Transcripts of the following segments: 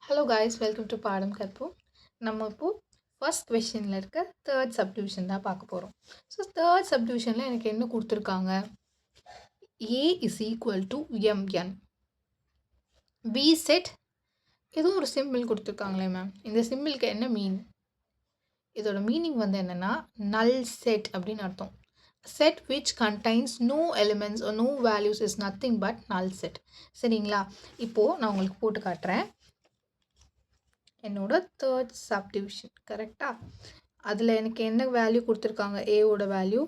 Hello guys, welcome to பாடம் கற்போம். நம்ம இப்போது ஃபர்ஸ்ட் கொஷனில் இருக்க தேர்ட் சப்டிவிஷன் தான் பார்க்க போகிறோம். ஸோ தேர்ட் சப்டிவிஷனில் எனக்கு என்ன கொடுத்துருக்காங்க? A is equal to M N. B set ஏதோ ஒரு சிம்பிள் கொடுத்துருக்காங்களே மேம், இந்த சிம்பிளுக்கு என்ன மீன்? இதோட மீனிங் வந்து என்னென்னா நல் செட் அப்படின்னு அர்த்தம். Set which contains no elements or no values is nothing but null set. சரிங்களா? இப்போது நான் உங்களுக்கு போட்டு காட்டுறேன். என்னோட தேர்ட் சப்டிவிஷன் கரெக்டா? அதில் எனக்கு என்ன வேல்யூ கொடுத்துருக்காங்க? ஏவோட வேல்யூ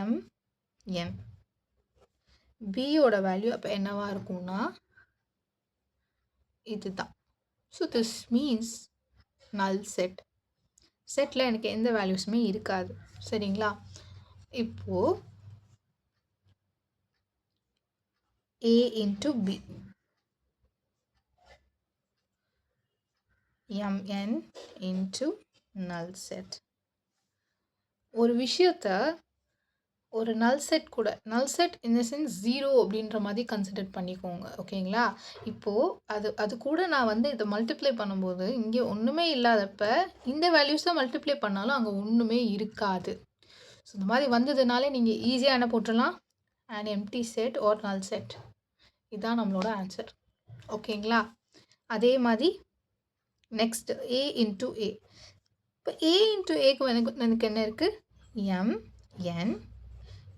எம்என், பியோட வேல்யூ அப்போ என்னவா இருக்கும்னா இதுதான். So this means null set. செட்டில் எனக்கு எந்த வேல்யூஸுமே இருக்காது. சரிங்களா? இப்போது A into B, mn into null set. ஒரு விஷயத்த ஒரு நல் செட் கூட, நல் செட் இன் த சென்ஸ் 0 அப்படின்ற மாதிரி கன்சிடர் பண்ணிக்கோங்க. ஓகேங்களா? இப்போது அது கூட நான் வந்து இதை மல்டிப்ளை பண்ணும்போது இங்கே ஒன்றுமே இல்லாதப்ப இந்த வேல்யூஸை மல்டிப்ளை பண்ணாலும் அங்கே ஒன்றுமே இருக்காது. ஸோ இந்த மாதிரி வந்ததுனாலே நீங்கள் ஈஸியாக என்ன போட்டுடலாம்? an empty set or null set. இதுதான் நம்மளோட ஆன்சர். ஓகேங்களா? அதே மாதிரி நெக்ஸ்ட் ஏ இன்ட்டு ஏ. இப்போ ஏ இன்ட்டு ஏக்கு எனக்கு என்ன இருக்குது? M N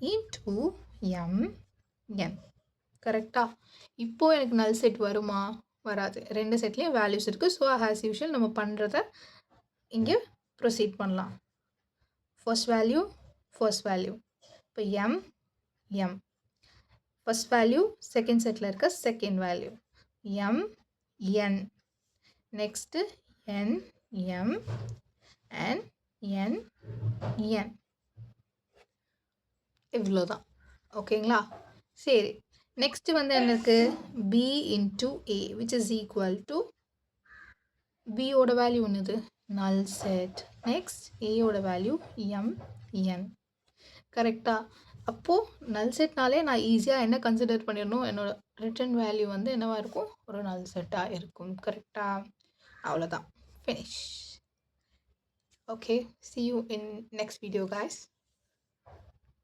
into M N. கரெக்டாக? இப்போது எனக்கு நல் செட் வருமா? வராது. ரெண்டு செட்லேயும் வேல்யூஸ் இருக்குது. ஸோ ஆஸ் யூஷுவல் நம்ம பண்ணுறத இங்கே ப்ரொசீட் பண்ணலாம். ஃபர்ஸ்ட் வேல்யூ இப்போ எம் ஃபர்ஸ்ட் வேல்யூ, செகண்ட் செட்டில் இருக்க second value N, next M and N. இவ்வளோதான். ஓகேங்களா? சரி, நெக்ஸ்ட்டு வந்து என்ன இருக்குது? B into A which is equal to பியோட வேல்யூ ஒன்றுது நல் செட். நெக்ஸ்ட் ஏயோட வேல்யூ என். கரெக்டாக? அப்போது நல் செட்னாலே நான் ஈஸியாக என்ன கன்சிடர் பண்ணிடணும்? என்னோட ரிட்டன் வேல்யூ வந்து என்னவாக இருக்கும்? ஒரு நல் செட்டாக இருக்கும். கரெக்டாக? அவ்வளோதான். Finish. Okay, see you in next video guys.